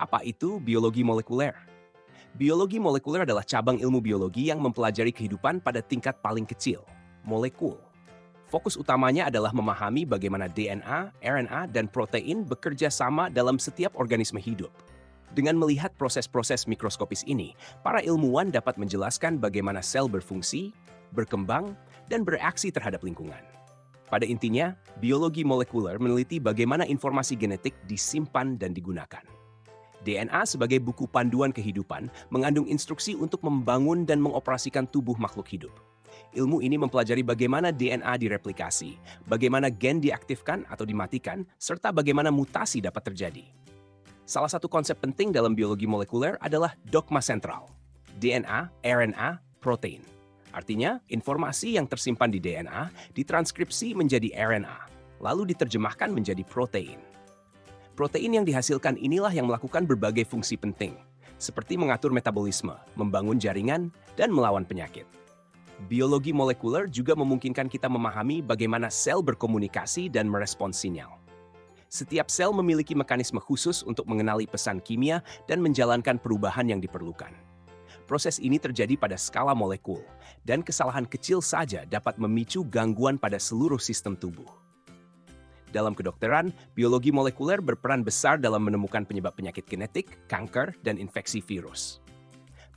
Apa itu biologi molekuler? Biologi molekuler adalah cabang ilmu biologi yang mempelajari kehidupan pada tingkat paling kecil, molekul. Fokus utamanya adalah memahami bagaimana DNA, RNA, dan protein bekerja sama dalam setiap organisme hidup. Dengan melihat proses-proses mikroskopis ini, para ilmuwan dapat menjelaskan bagaimana sel berfungsi, berkembang, dan bereaksi terhadap lingkungan. Pada intinya, biologi molekuler meneliti bagaimana informasi genetik disimpan dan digunakan. DNA sebagai buku panduan kehidupan mengandung instruksi untuk membangun dan mengoperasikan tubuh makhluk hidup. Ilmu ini mempelajari bagaimana DNA direplikasi, bagaimana gen diaktifkan atau dimatikan, serta bagaimana mutasi dapat terjadi. Salah satu konsep penting dalam biologi molekuler adalah dogma sentral, DNA, RNA, protein. Artinya, informasi yang tersimpan di DNA ditranskripsi menjadi RNA, lalu diterjemahkan menjadi protein. Protein yang dihasilkan inilah yang melakukan berbagai fungsi penting, seperti mengatur metabolisme, membangun jaringan, dan melawan penyakit. Biologi molekuler juga memungkinkan kita memahami bagaimana sel berkomunikasi dan merespons sinyal. Setiap sel memiliki mekanisme khusus untuk mengenali pesan kimia dan menjalankan perubahan yang diperlukan. Proses ini terjadi pada skala molekul, dan kesalahan kecil saja dapat memicu gangguan pada seluruh sistem tubuh. Dalam kedokteran, biologi molekuler berperan besar dalam menemukan penyebab penyakit genetik, kanker, dan infeksi virus.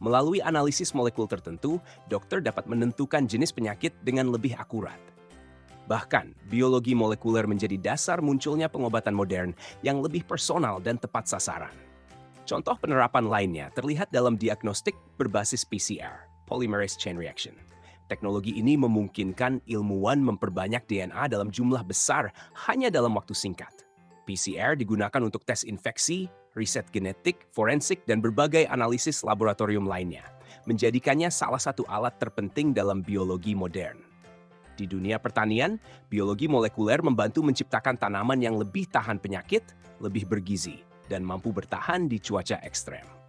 Melalui analisis molekul tertentu, dokter dapat menentukan jenis penyakit dengan lebih akurat. Bahkan, biologi molekuler menjadi dasar munculnya pengobatan modern yang lebih personal dan tepat sasaran. Contoh penerapan lainnya terlihat dalam diagnostik berbasis PCR, Polymerase Chain Reaction. Teknologi ini memungkinkan ilmuwan memperbanyak DNA dalam jumlah besar hanya dalam waktu singkat. PCR digunakan untuk tes infeksi, riset genetik, forensik, dan berbagai analisis laboratorium lainnya, menjadikannya salah satu alat terpenting dalam biologi modern. Di dunia pertanian, biologi molekuler membantu menciptakan tanaman yang lebih tahan penyakit, lebih bergizi, dan mampu bertahan di cuaca ekstrem.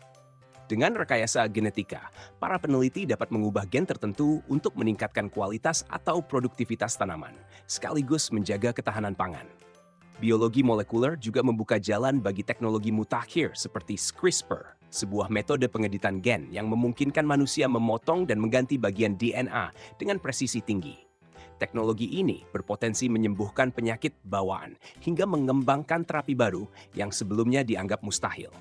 Dengan rekayasa genetika, para peneliti dapat mengubah gen tertentu untuk meningkatkan kualitas atau produktivitas tanaman, sekaligus menjaga ketahanan pangan. Biologi molekuler juga membuka jalan bagi teknologi mutakhir seperti CRISPR, sebuah metode pengeditan gen yang memungkinkan manusia memotong dan mengganti bagian DNA dengan presisi tinggi. Teknologi ini berpotensi menyembuhkan penyakit bawaan hingga mengembangkan terapi baru yang sebelumnya dianggap mustahil.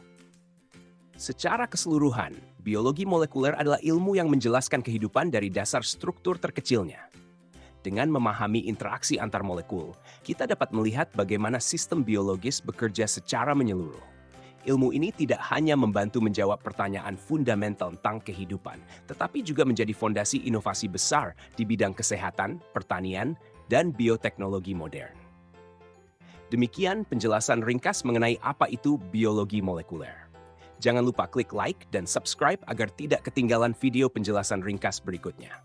Secara keseluruhan, biologi molekuler adalah ilmu yang menjelaskan kehidupan dari dasar struktur terkecilnya. Dengan memahami interaksi antar molekul, kita dapat melihat bagaimana sistem biologis bekerja secara menyeluruh. Ilmu ini tidak hanya membantu menjawab pertanyaan fundamental tentang kehidupan, tetapi juga menjadi fondasi inovasi besar di bidang kesehatan, pertanian, dan bioteknologi modern. Demikian penjelasan ringkas mengenai apa itu biologi molekuler. Jangan lupa klik like dan subscribe agar tidak ketinggalan video penjelasan ringkas berikutnya.